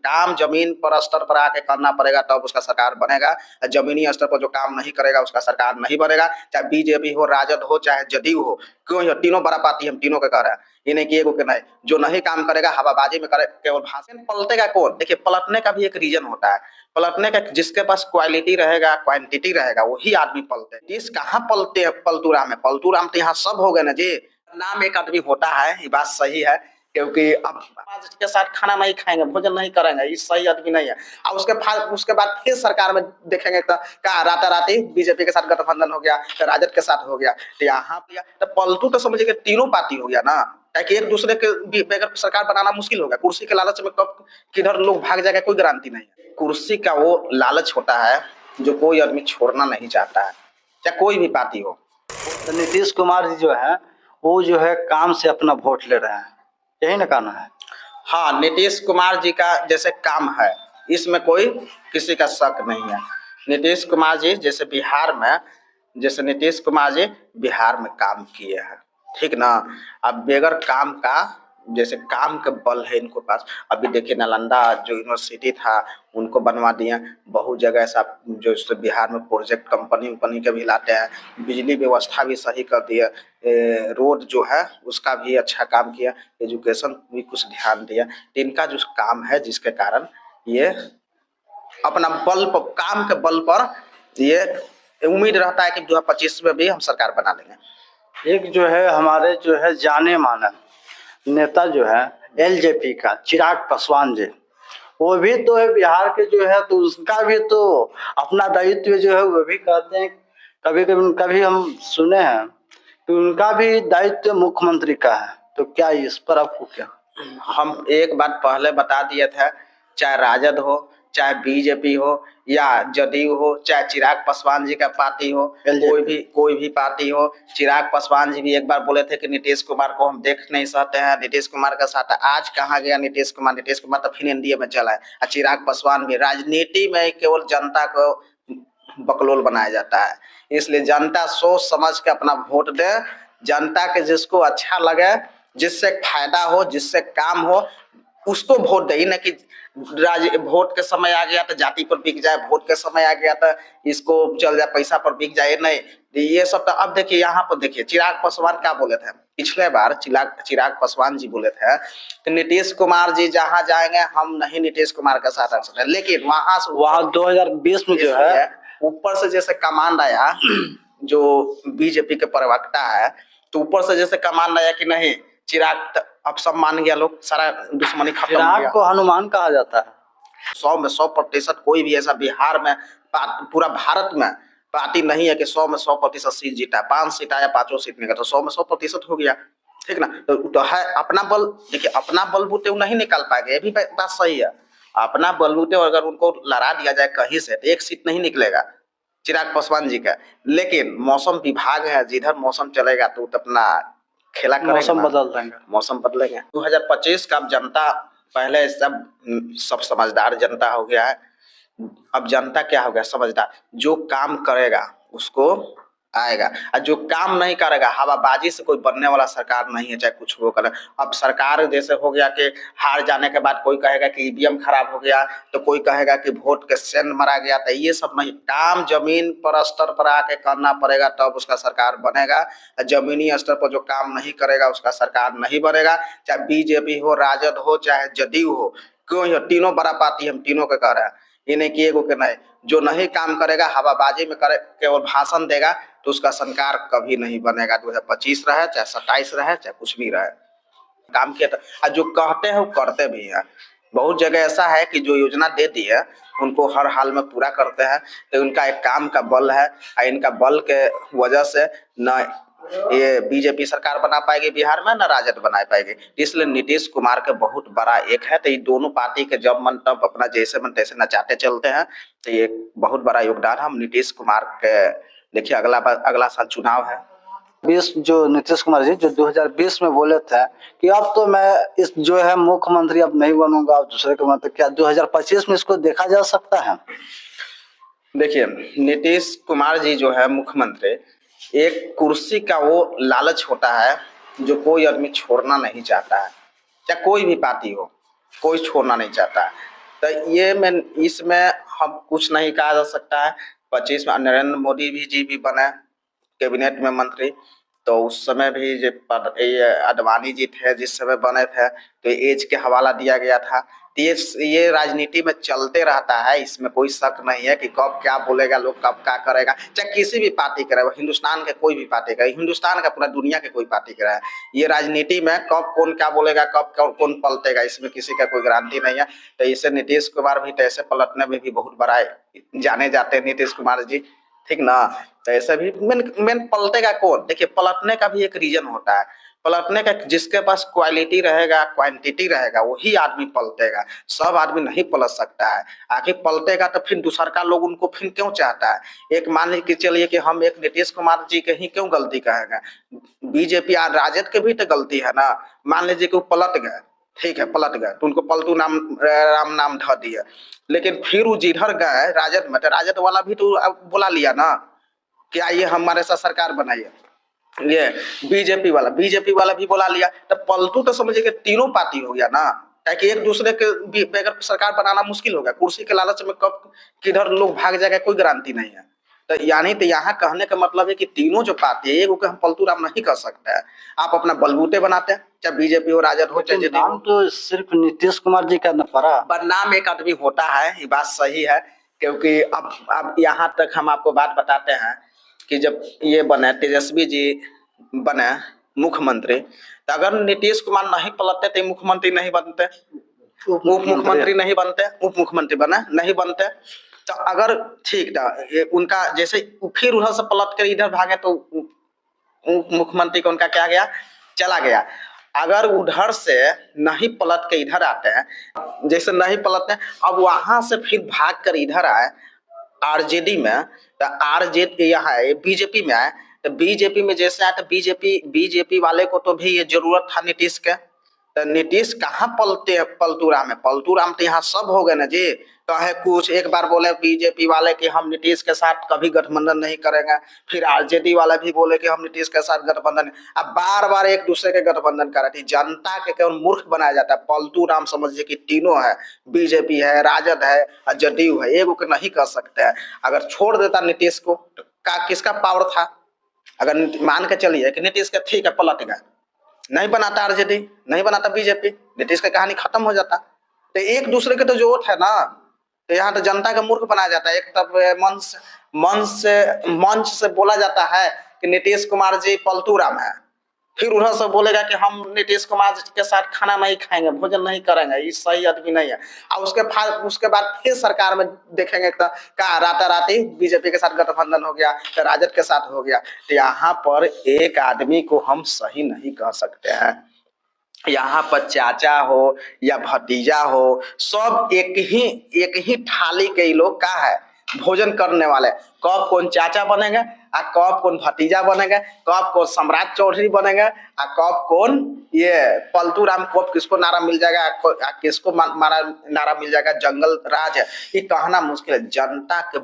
काम जमीन पर स्तर पर आके करना पड़ेगा तब उसका सरकार बनेगा। जमीनी स्तर पर जो काम नहीं करेगा उसका सरकार नहीं बनेगा। चाहे बीजेपी हो, राजद हो, चाहे जदयू हो, क्यों हो, तीनों बड़ा पार्टी हम तीनों के कह रहे हैं। ये नहीं कि एगो के नहीं, जो नहीं काम करेगा हवाबाजी में करे, केवल भाषण पलटेगा कौन। देखिए पलटने का भी एक रीजन होता है, पलटने का जिसके पास क्वालिटी रहेगा, क्वांटिटी रहेगा, वही आदमी पलटे। जिस कहाँ पलटे पलटूराम है, पलटूराम तो यहाँ सब हो गए ना जी। नाम एक आदमी होता है, ये बात सही है, क्योंकि अब के साथ खाना नहीं खाएंगे, भोजन नहीं करेंगे, ये सही आदमी नहीं है। और उसके बाद फिर सरकार में देखेंगे तो क्या राताराती बीजेपी के साथ गठबंधन हो गया, तो राजद के साथ हो गया, तो यहाँ तो पलटू तो समझिए कि तीनों पार्टी हो गया ना। ताकि एक दूसरे के बगैर सरकार बनाना मुश्किल होगा। कुर्सी के लालच में कब किधर लोग भाग जाएगा कोई गारंटी नहीं है। कुर्सी का वो लालच होता है जो कोई आदमी छोड़ना नहीं चाहता है, चाहे कोई भी पार्टी हो। तो नीतीश कुमार जी जो है वो जो है काम से अपना वोट ले रहे हैं, यही ना कहना है। हाँ, नीतीश कुमार जी का जैसे काम है, इसमें कोई किसी का शक नहीं है। नीतीश कुमार जी जैसे नीतीश कुमार जी बिहार में काम किए हैं, ठीक ना। अब बगैर काम का, जैसे काम के बल है इनको पास। अभी देखिए नालंदा जो यूनिवर्सिटी था उनको बनवा दिए। बहुत जगह ऐसा जो बिहार में प्रोजेक्ट कंपनी के भी लाते हैं। बिजली व्यवस्था भी सही कर दिया, रोड जो है उसका भी अच्छा काम किया, एजुकेशन भी कुछ ध्यान दिया। इनका जो काम है जिसके कारण ये अपना बल पर, काम के बल पर ये उम्मीद रहता है कि 2025 में भी हम सरकार बना लेंगे। एक जो है हमारे जो है जाने माने नेता जो है एलजेपी का चिराग पासवान जी, वो भी तो है बिहार के जो है, तो उसका भी तो अपना दायित्व जो है वो भी कहते हैं। कभी हम सुने हैं कि उनका भी दायित्व मुख्यमंत्री का है। तो क्या इस पर आपको क्या? हम एक बात पहले बता दिए थे, चाहे राजद हो, चाहे बीजेपी हो, या जदयू हो, चाहे चिराग पासवान जी का पार्टी हो, कोई भी पार्टी हो, चिराग पासवान जी भी एक बार बोले थे कि नीतीश कुमार को हम देख नहीं सकते हैं, नीतीश कुमार का साथ। आज कहाँ गया नीतीश कुमार तो फिर एनडीए में चला है। और चिराग पासवान भी, राजनीति में केवल जनता को बकलोल बनाया जाता है, इसलिए जनता सोच समझ के अपना वोट दे। जनता के जिसको अच्छा लगे, जिससे फायदा हो, जिससे काम हो, उसको वोट दे। न कि वोट के समय आ गया तो जाति पर बिक जाए, वोट के समय आ गया तो इसको चल जाए, पैसा पर बिक जाए, नहीं। ये सब तो अब देखिए, यहाँ पर देखिए चिराग पासवान क्या बोले थे पिछले बार। चिराग पासवान जी बोले थे कि नीतीश कुमार जी जहाँ जाएंगे हम नहीं नीतीश कुमार के साथ रह सकते। लेकिन वहां 2020 में जो है ऊपर से जैसे कमांड आया, जो बीजेपी के प्रवक्ता है, तो ऊपर से जैसे कमांड आया कि नहीं चिराग, अब सब मान गया, लोग सारा दुश्मनी खत्म हो गया। चिराग को हनुमान कहा जाता है। 100 में 100% कोई भी ऐसा बिहार में, पूरा भारत में पार्टी नहीं है कि 100 में 100% सीट जीता। 5 सीट आया, 5 सीट निकला, तो 100 में 100% हो गया, ठीक ना। तो है अपना बल। देखिए अपना बलबूते नहीं निकाल पाएंगे, ये भी बात सही है। अपना बलबूते अगर उनको लड़ा दिया जाए कहीं से, तो 1 सीट नहीं निकलेगा चिराग पासवान जी का। लेकिन मौसम विभाग है, जिधर मौसम चलेगा तो अपना खेला करेंगे, मौसम बदल देंगे, मौसम बदलेंगे। 2025 का जनता पहले सब समझदार जनता हो गया है। अब जनता क्या हो गया, समझदार। जो काम करेगा उसको आएगा, और जो काम नहीं करेगा, हवाबाजी से कोई बनने वाला सरकार नहीं है, चाहे कुछ हो करे। अब सरकार जैसे हो गया कि हार जाने के बाद कोई कहेगा कि ईवीएम खराब हो गया, तो कोई कहेगा कि वोट के सेंध मरा गया। तो ये सब नहीं, काम जमीन पर स्तर पर आके करना पड़ेगा तब उसका सरकार बनेगा। जमीनी स्तर पर जो काम नहीं करेगा उसका सरकार नहीं बनेगा। चाहे बीजेपी हो, राजद हो, चाहे जदयू हो, क्यों हो, तीनों बड़ा पार्टी हम तीनों के कह रहे हैं। ये नहीं कि एगो के नहीं, जो नहीं काम करेगा, हवाबाजी में करे, केवल भाषण देगा, तो उसका सरकार कभी नहीं बनेगा। 2025 रहे, चाहे 27 रहे, चाहे कुछ भी रहे, काम किया। और जो कहते हैं वो करते भी हैं। बहुत जगह ऐसा है कि जो योजना दे दी है उनको हर हाल में पूरा करते हैं, तो उनका एक काम का बल है। और इनका बल के वजह से न ये बीजेपी सरकार बना पाएगी बिहार में, न राजद बना पाएगी। इसलिए नीतीश कुमार के बहुत बड़ा एक है, तो ये दोनों पार्टी के जब मन तब अपना जैसे मन तैसे नचाते चलते हैं। तो ये बहुत बड़ा योगदान हम नीतीश कुमार के। देखिए अगला साल चुनाव है। 20 जो नीतीश कुमार जी जो 2020 में बोले थे कि अब तो मैं इस जो है मुख्यमंत्री अब नहीं बनूंगा, अब दूसरे के मतलब, क्या 2025 में इसको देखा जा सकता है? देखिए नीतीश कुमार जी जो है मुख्यमंत्री, एक कुर्सी का वो लालच होता है जो कोई आदमी छोड़ना नहीं चाहता है, चाहे कोई भी पार्टी हो, कोई छोड़ना नहीं चाहता है। तो ये मैं इसमें हम कुछ नहीं कहा जा सकता है। 25 में नरेंद्र मोदी जी भी बने कैबिनेट में मंत्री, तो उस समय भी ये अडवाणी जी थे जिस समय बने थे, तो एज के हवाला दिया गया था। तो ये राजनीति में चलते रहता है, इसमें कोई शक नहीं है कि कब क्या बोलेगा लोग, कब क्या करेगा, चाहे किसी भी पार्टी करे, हिंदुस्तान के कोई भी पार्टी करे, हिंदुस्तान का पूरा दुनिया के कोई पार्टी करे, ये राजनीति में कब कौन क्या बोलेगा, कब कौन पलटेगा, इसमें किसी का कोई गारंटी नहीं है। तो इससे नीतीश कुमार भी तो ऐसे पलटने में भी बहुत बड़ा जाने जाते हैं नीतीश कुमार जी, ठीक ना। तो ऐसा भी मेन पलटेगा कौन, देखिए पलटने का भी एक रीजन होता है, पलटने का जिसके पास क्वालिटी रहेगा, क्वांटिटी रहेगा, वही आदमी पलटेगा, सब आदमी नहीं पलट सकता है। आखिर पलटेगा तो फिर दूसर का लोग उनको फिर क्यों चाहता है। एक मान लीजिए चलिए कि हम एक नीतीश कुमार जी के ही क्यों गलती कहेंगे, बीजेपी और राजद के भी तो गलती है ना। मान लीजिए कि वो पलट गए, ठीक है पलट गए, तो उनको पलटू राम नाम ढ दिया, लेकिन फिर वो जिधर गए राजद में, तो राजद वाला भी तो बुला लिया ना कि आइए हमारे साथ सरकार बनाइए। ये बीजेपी वाला भी बुला लिया, तो पलटू तो समझिए कि तीनों पार्टी हो गया ना, ताकि एक दूसरे के बगैर सरकार बनाना मुश्किल हो गया। कुर्सी के लालच में कब किधर लोग भाग जाएगा कोई गारंटी नहीं है। तो यानी तो यहाँ कहने का मतलब है कि तीनों जो पार्टी है एगो के हम पलटू राम नहीं कर सकते हैं। आप अपना बलबूते बनाते हैं, चाहे बीजेपी हो, राजद हो, चाहे जेडीयू नाम हो। तो सिर्फ नीतीश कुमार जी का न पड़ा। बदनाम एक आदमी होता है, ये बात सही है, क्योंकि अब यहाँ तक हम आपको बात बताते हैं कि जब ये बने तेजस्वी जी बने मुख्यमंत्री, तो अगर नीतीश कुमार नहीं पलटते तो मुख्यमंत्री नहीं बनते, उप मुख्यमंत्री नहीं बनते, उप मुख्यमंत्री बने नहीं बनते। तो अगर ठीक था उनका जैसे फिर उधर से पलट कर इधर भागे तो उप मुख्यमंत्री को उनका क्या गया, चला गया। अगर उधर से नहीं पलट के इधर आते हैं, जैसे नहीं पलटते, अब वहां से फिर भाग कर इधर आए आरजेडी में, तो आरजेडी यहाँ बीजेपी में आए, तो बीजेपी में जैसे आए तो बीजेपी वाले को तो भी ये जरूरत था नीतीश के। तो नीतीश कहाँ पलटू राम है, पलटू राम तो यहाँ सब हो गए ना जी। कहे कुछ एक बार बोले बीजेपी वाले कि हम नीतीश के साथ कभी गठबंधन नहीं करेंगे, फिर आरजेडी वाला भी बोले कि हम नीतीश के साथ गठबंधन, अब बार बार एक दूसरे के गठबंधन कर रहे थे। जनता के केवल मूर्ख बनाया जाता है। पलटू राम समझिए कि तीनों है, बीजेपी है, राजद है और जदयू है, एगो के नहीं कर सकते हैं। अगर छोड़ देता नीतीश को तो किसका पावर था। अगर मान के चलिए कि नीतीश के ठीक है पलट गए, नहीं बनाता आरजेडी, नहीं बनाता बीजेपी, नीतीश का कहानी खत्म हो जाता। तो एक दूसरे के तो जरूरत है ना। तो यहाँ तो जनता का मूर्ख बनाया जाता है। एक तब मंच से बोला जाता है कि नीतीश कुमार जी पलटू राम है, फिर उधर से बोलेगा कि हम नीतीश कुमार के साथ खाना नहीं खाएंगे, भोजन नहीं करेंगे, ये सही आदमी नहीं है। और उसके बाद फिर सरकार में देखेंगे तो का राताराती बीजेपी के साथ गठबंधन हो गया, तो राजद के साथ हो गया। तो यहाँ पर एक आदमी को हम सही नहीं कह सकते हैं। यहाँ पर चाचा हो या भतीजा हो, सब एक ही थाली के ही लोग का है भोजन करने वाले। कब कौन चाचा बनेंगे और कब कौन भतीजा बनेंगे, कब कौन सम्राट चौधरी बनेंगे और कब कौन ये पलटू राम, कब किसको नारा मिल जाएगा, किसको नारा मिल जाएगा जंगल राज है, ये कहना मुश्किल है। जनता के